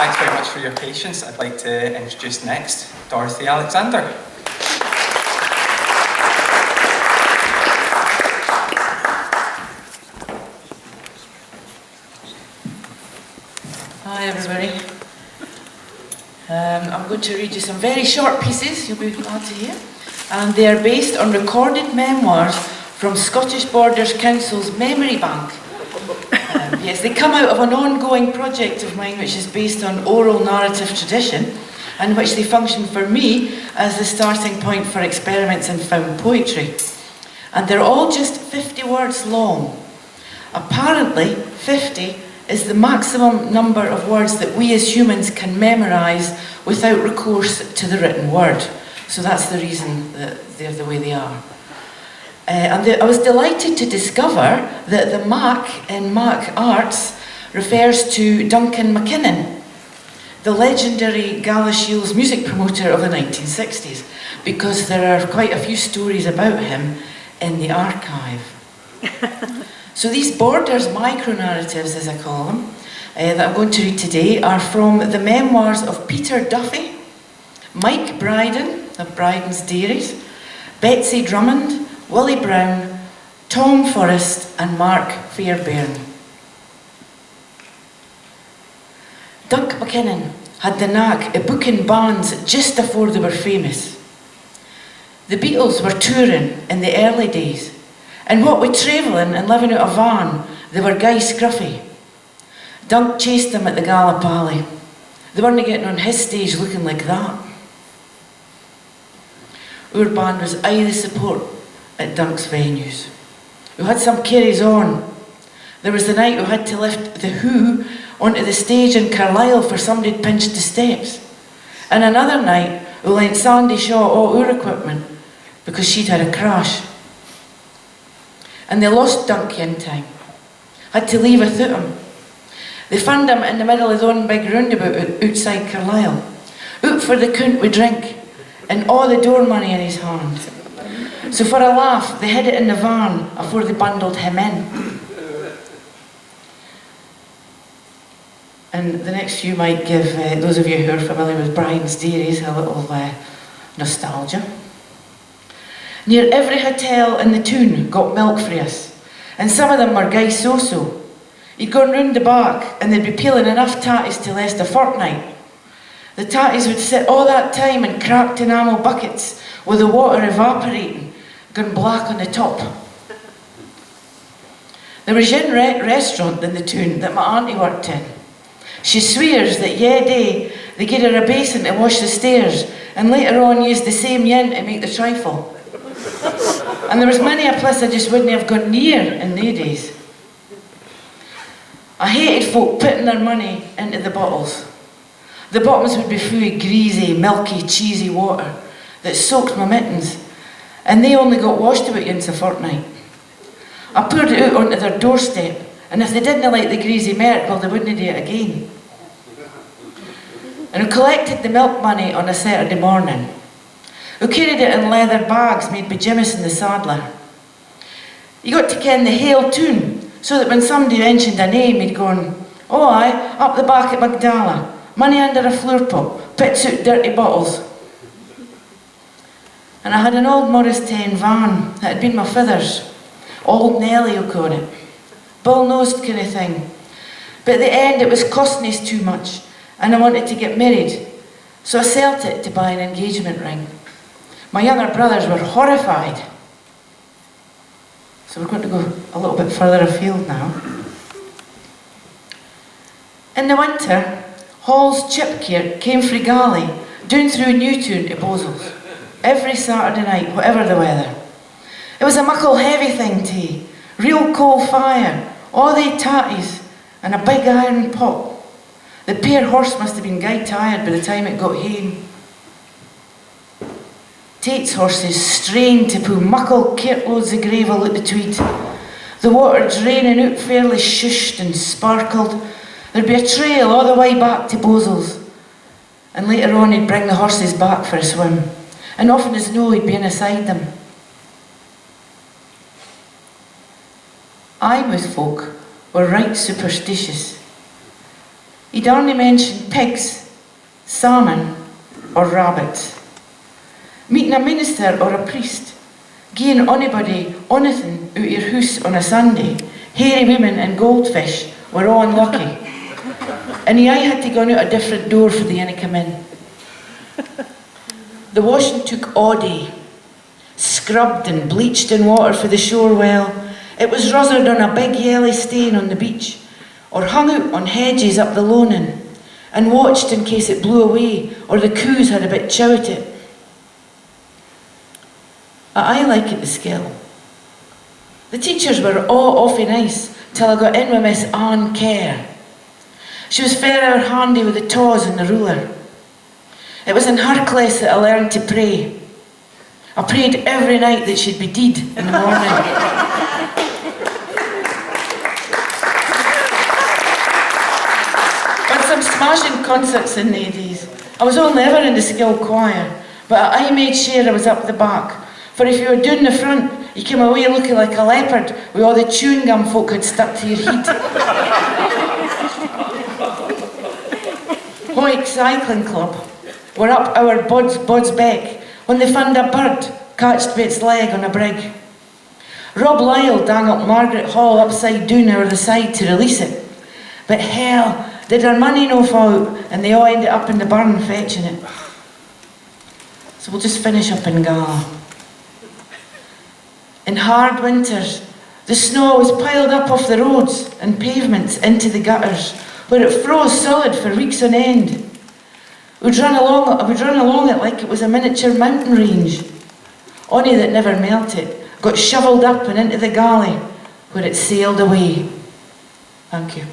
Thanks very much for your patience. I'd like to introduce next Dorothy Alexander. Hi everybody. I'm going to read you some very short pieces, you'll be glad to hear. And they are based on recorded memoirs from Scottish Borders Council's Memory Bank. Yes, they come out of an ongoing project of mine which is based on oral narrative tradition, and which they function for me as the starting point for experiments in found poetry. And they're all just 50 words long. Apparently, 50 is the maximum number of words that we as humans can memorise without recourse to the written word. So that's the reason that they're the way they are. I was delighted to discover that the Mac in Mac Arts refers to Duncan McKinnon, the legendary Galashiels music promoter of the 1960s, because there are quite a few stories about him in the archive. So these Borders micro-narratives, as I call them, that I'm going to read today, are from the memoirs of Peter Duffy, Mike Bryden of Bryden's Dairies, Betsy Drummond, Willie Brown, Tom Forrest and Mark Fairbairn. Dunk McKinnon had the knack of booking bands just before they were famous. The Beatles were touring in the early days, and what with travelling and living out a van, they were guy scruffy. Dunk chased them at the Gallipoli. They weren't getting on his stage looking like that. Our band was aye the support at Dunk's venues. We had some carries on. There was the night we had to lift the Who onto the stage in Carlisle for somebody had pinched the steps. And another night we lent Sandy Shaw all our equipment because she'd had a crash. And they lost Dunky in time. Had to leave without him. They found him in the middle of the one big roundabout outside Carlisle. Out for the count with drink and all the door money in his hand. So for a laugh, they hid it in the van before they bundled him in. And the next few might give those of you who are familiar with Bryden's Dairies a little nostalgia. Near every hotel in the town got milk for us, and some of them were guy so-so. He'd gone round the back and they'd be peeling enough tatties to last a fortnight. The tatties would sit all that time in cracked enamel buckets with the water evaporating, gone black on the top. There was a restaurant in the town that my auntie worked in. She swears that day they gave her a basin to wash the stairs and later on used the same yen to make the trifle. And there was many a place I just wouldn't have gone near in they days. I hated folk putting their money into the bottles. The bottoms would be full of greasy, milky, cheesy water that soaked my mittens, and they only got washed about once a fortnight. I poured it out onto their doorstep, and if they didn't like the greasy milk, well, they wouldn't do it again. And I collected the milk money on a Saturday morning. We carried it in leather bags made by Jimison the saddler. You got to ken the Hale tune, so that when somebody mentioned a name, he'd gone, "Oh aye, up the back at Magdala, money under a floor pot, pits out dirty bottles." And I had an old Morris 10 van that had been my father's. Old Nelly, you'll call it. Bull-nosed kind of thing. But at the end it was costing us too much, and I wanted to get married. So I sold it to buy an engagement ring. My younger brothers were horrified. So we're going to go a little bit further afield now. In the winter, Hall's chipcare came frae Galley, down through Newtown to Bozels, every Saturday night, whatever the weather. It was a muckle heavy thing too, real coal fire, all they tatties, and a big iron pot. The pair horse must have been guy tired by the time it got hame. Tate's horses strained to pull muckle cartloads of gravel out the Tweed. The water draining out fairly shushed and sparkled. There'd be a trail all the way back to Bozels. And later on he'd bring the horses back for a swim. And often as no, he'd be in aside them. Eyemouth folk were right superstitious. He'd only mention pigs, salmon or rabbits. Meeting a minister or a priest, gieing anybody anything out your house on a Sunday, hairy women and goldfish were all unlucky. And I had to go out a different door for the inn to come in. The washing took all day. Scrubbed and bleached in water for the shore well. It was ruzzled on a big yellow stain on the beach, or hung out on hedges up the loaning, and watched in case it blew away, or the coos had a bit chow at it. I like it, the skill. The teachers were all awfully nice, till I got in with Miss Ann Kerr. She was fair handy with the taws and the ruler. It was in her class that I learned to pray. I prayed every night that she'd be dead in the morning. But some smashing concerts in the days. I was only ever in the Skill choir, but I made sure I was up the back. For if you were down the front, you came away looking like a leopard with all the chewing gum folk had stuck to your head. Hoyk Cycling Club were up our Bud's beck when they found a bird catched by its leg on a brig. Rob Lyle dang up Margaret Hall upside down over the side to release it. But hell, did her money no fall out, and they all ended up in the burn fetching it. So we'll just finish up in Gala. In hard winters, the snow was piled up off the roads and pavements into the gutters, where it froze solid for weeks on end. We'd run along it like it was a miniature mountain range. Only that never melted, got shovelled up and into the galley, where it sailed away. Thank you.